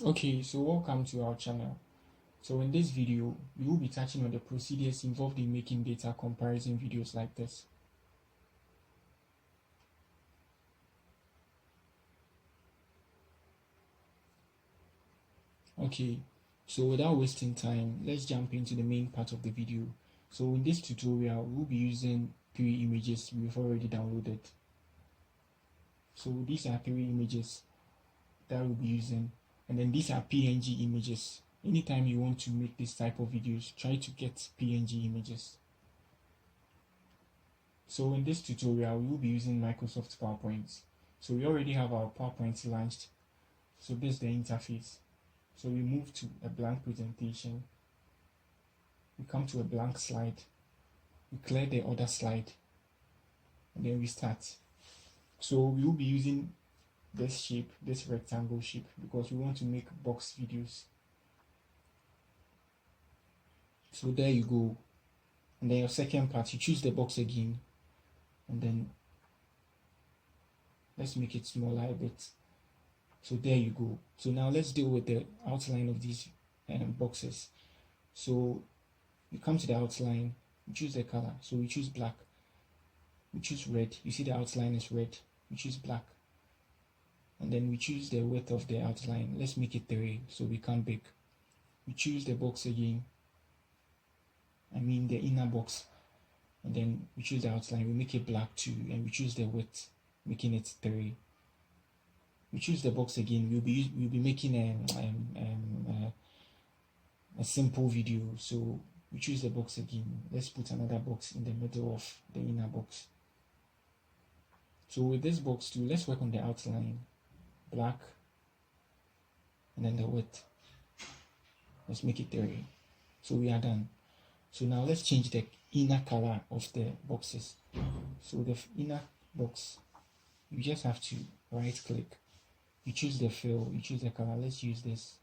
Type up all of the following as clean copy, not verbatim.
Okay, so welcome to our channel. So in this video, we will be touching on the procedures involved in making data comparison videos like this. Okay, so without wasting time, let's jump into the main part of the video. So in this tutorial, we'll be using 3 images we've already downloaded. So these are 3 images that we'll be using, and then these are PNG images. Anytime you want to make this type of videos, try to get PNG images. So in this tutorial, we will be using Microsoft PowerPoint. So we already have our PowerPoint launched. So this is the interface. So we move to a blank presentation. We come to a blank slide. We clear the other slide. And then we start. So we will be using this shape, this rectangle shape, because we want to make box videos. So there you go. And then your second part, you choose the box again. And then let's make it smaller a bit. So there you go. So now let's deal with the outline of these boxes. So you come to the outline, you choose the color. So we choose black, we choose red. You see the outline is red. We choose black, and then we choose the width of the outline. Let's make it 3 so we become big. We choose the box again, the inner box, and then we choose the outline. We make it black too, and we choose the width, making it 3. We choose the box again. We'll be making a simple video. So we choose the box again. Let's put another box in the middle of the inner box. So with this box too, let's work on the outline, black, and then the width. Let's make it 3. So we are done. So now let's change the inner color of the boxes. So the inner box, you just have to right click. You choose the fill, you choose the color. Let's use this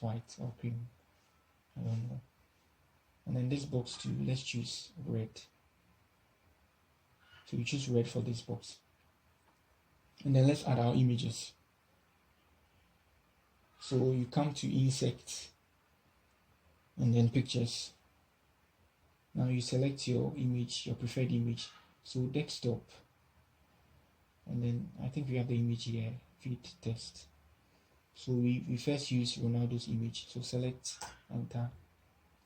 white or cream, I don't know. And then this box too, let's choose red. So we choose red for this box. And then let's add our images. So you come to insert and then pictures. Now you select your image, your preferred image. So desktop. And then I think we have the image here, feed test. So we first use Ronaldo's image. So select, enter.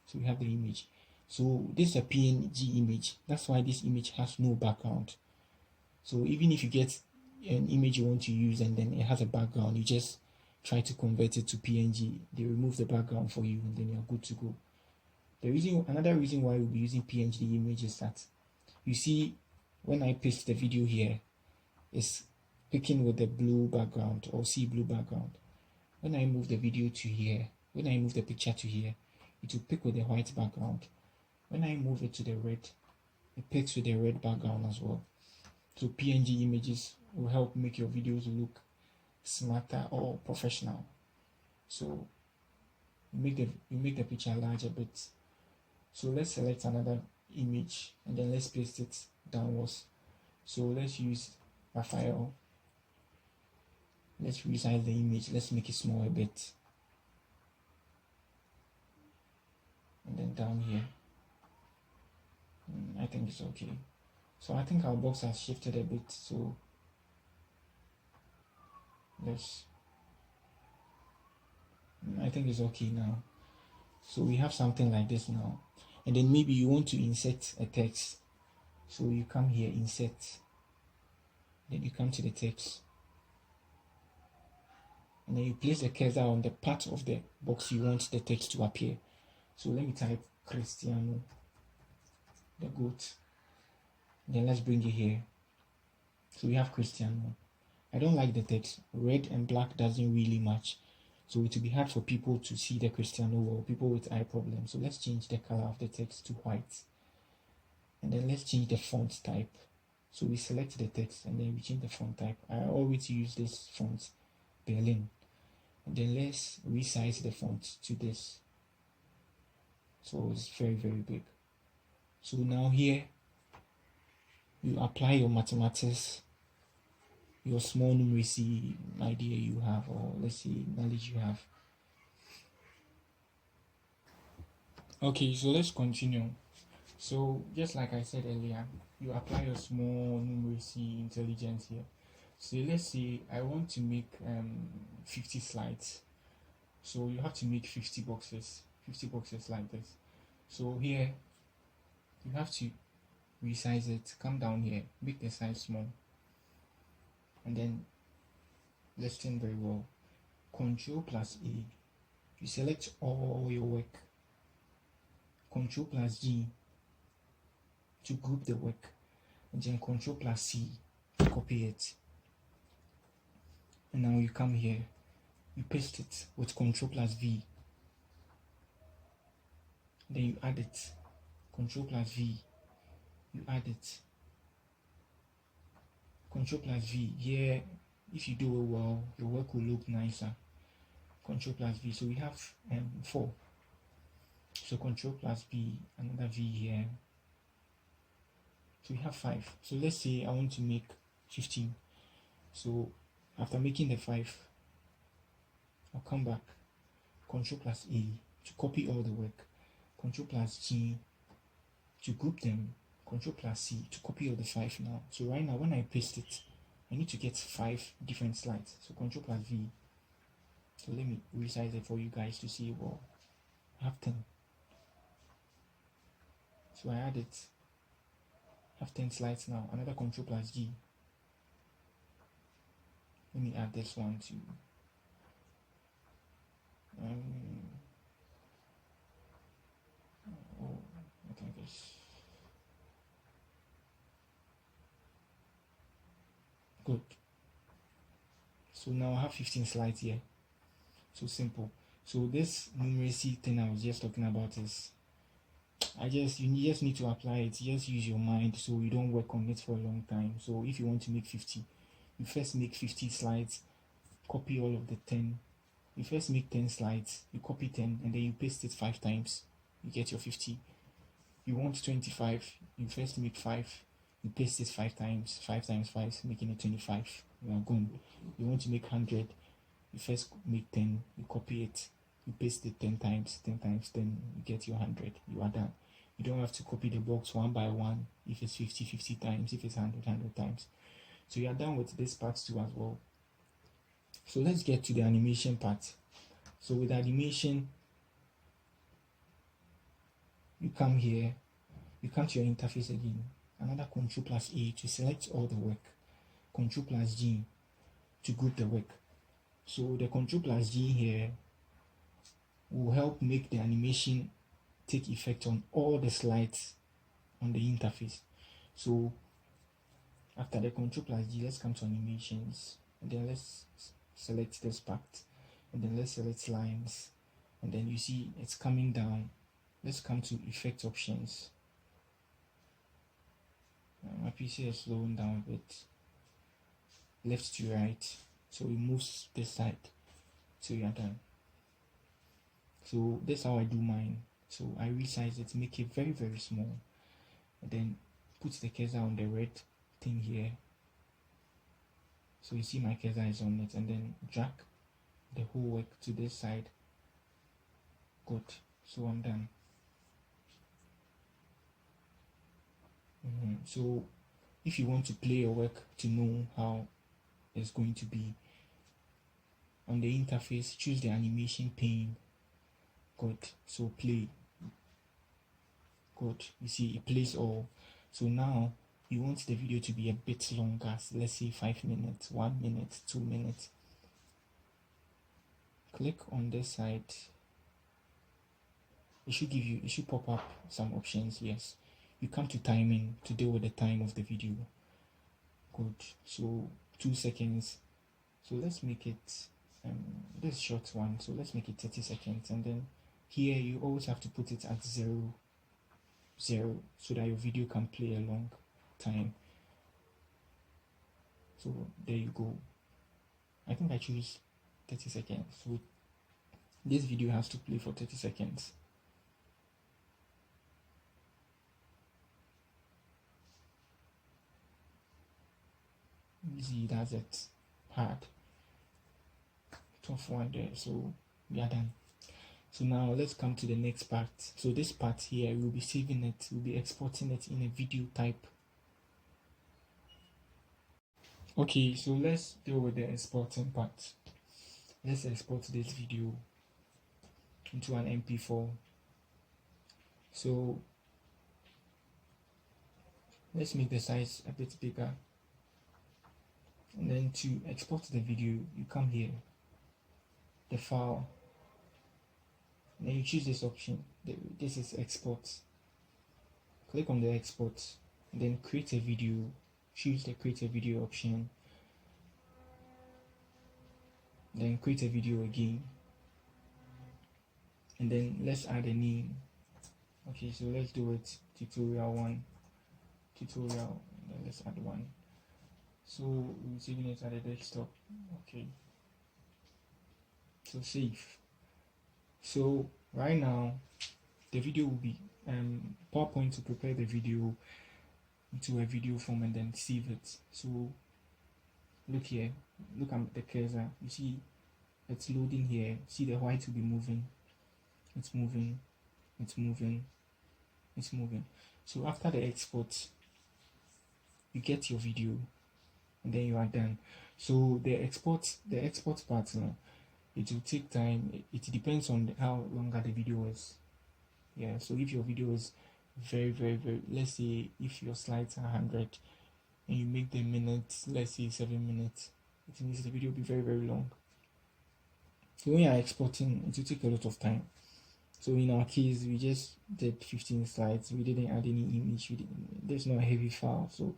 So we have the image. So this is a PNG image. That's why this image has no background. So even if you get an image you want to use and then it has a background, you just try to convert it to PNG. They remove the background for you and then you're good to go. Another reason why we'll be using PNG image is that you see when I paste the video here, it's picking with the blue background or sea blue background. When I move the video to here, when I move the picture to here, it will pick with the white background. When I move it to the red, it picks with the red background as well. So PNG images will help make your videos look smarter or professional. So you make the picture large a bit. So let's select another image and then let's paste it downwards. So let's use Raphael. Let's resize the image. Let's make it small a bit. And then down here. I think it's okay. So I think our box has shifted a bit. So I think it's okay now. So we have something like this now. And then maybe you want to insert a text. So you come here, insert. Then you come to the text. And then you place the cursor on the part of the box you want the text to appear. So let me type Cristiano, the goat. Then let's bring it here. So we have Cristiano. I don't like the text. Red and black doesn't really match. So it will be hard for people to see the Cristiano or people with eye problems. So let's change the color of the text to white. And then let's change the font type. So we select the text and then we change the font type. I always use this font, Berlin. And then let's resize the font to this. So it's very, very big. So now here, you apply your mathematics your small numeracy idea you have, or let's say knowledge you have. Okay, so let's continue. So just like I said earlier, you apply your small numeracy intelligence here. So let's say I want to make 50 slides. So you have to make 50 boxes like this. So here you have to resize it, come down here, make the size small, and then listen very well. Control plus A, you select all your work. Control plus G to group the work, and then Control plus C to copy it. And now you come here, you paste it with Control plus V, then you add it. Control plus V, you add it. Control plus V. Here, if you do it well, your work will look nicer. Control plus V. So we have 4. So Control plus V, another V here. So we have 5. So let's say I want to make 15. So after making the 5, I'll come back. Control plus A to copy all the work. Control plus G to group them. Control plus C to copy all the 5 now. So right now when I paste it, I need to get 5 different slides. So Control plus V. So let me resize it for you guys to see. Well, I have 10. So I add it. I have 10 slides now. Another Control plus G. Let me add this one too. Okay, I guess. Good. So now I have 15 slides here. So simple. So this numeracy thing I was just talking about is, you just need to apply it. Just use your mind so you don't work on it for a long time. So if you want to make 50, you first make 50 slides, copy all of the 10. You first make 10 slides, you copy 10, and then you paste it 5 times. You get your 50. You want 25, you first make 5, you paste it 5 times. 5 times 5, making it 25. You are gone. You want to make 100, you first make 10, you copy it, you paste it 10 times. 10 times 10, you get your 100. You are done. You don't have to copy the box one by one. If it's 50, 50 times. If it's 100, 100 times. So you are done with this part too as well. So let's get to the animation part. So with animation, you come here, you come to your interface again. Another Control plus A to select all the work. Control plus G to group the work. So the Control plus G here will help make the animation take effect on all the slides on the interface. So after the Control plus G, let's come to animations, and then let's select this part, and then let's select lines, and then you see it's coming down. Let's come to effect options. My PC is slowing down a bit. Left to right, so it moves this side. So you are done. So that's how I do mine. So I resize it, make it very, very small, and then put the cursor on the red thing here. So you see my cursor is on it, and then drag the whole work to this side. Good. So I'm done. So if you want to play your work to know how it's going to be, on the interface, choose the animation pane. Good. So play. Good. You see it plays all. So now you want the video to be a bit longer. So let's say 5 minutes, 1 minute, 2 minutes. Click on this side. It should pop up some options. Yes. You come to timing to deal with the time of the video. Good. So 2 seconds. So let's make it this short one. So let's make it 30 seconds, and then here you always have to put it at 0, 0, so that your video can play a long time. So there you go. I think I choose 30 seconds. So this video has to play for 30 seconds. easy, that's it. Hard, tough one there. So we are done. So now let's come to the next part. So this part here, we'll be saving it, we'll be exporting it in a video type. Okay, so let's deal with the exporting part. Let's export this video into an MP4. So let's make the size a bit bigger. And then to export the video, you come here, the file, and then you choose this option. This is export. Click on the export, and then create a video. Choose the create a video option. Then create a video again. And then let's add a name. Okay, so let's do it tutorial 1. Tutorial, and then let's add 1. So we're saving it at the desktop. Okay. So save. So right now the video will be PowerPoint to prepare the video into a video form and then save it. So look here, look at the cursor. You see it's loading here. See the white will be moving. It's moving, it's moving, it's moving. So after the export, you get your video and then you are done. So the export part now, it will take time. It depends on how longer the video is. Yeah, so if your video is very, let's say if your slides are 100 and you make the minutes, let's say 7 minutes, it means the video will be very long. So when you are exporting, it will take a lot of time. So in our case, we just did 15 slides. We didn't add any image. There's no heavy file, so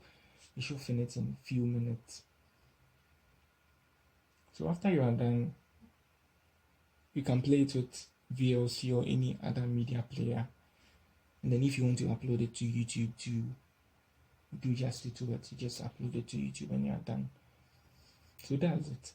you should finish in a few minutes. So after you are done, you can play it with VLC or any other media player. And then if you want to upload it to YouTube to do justice to it, you just upload it to YouTube and you are done. So that's it.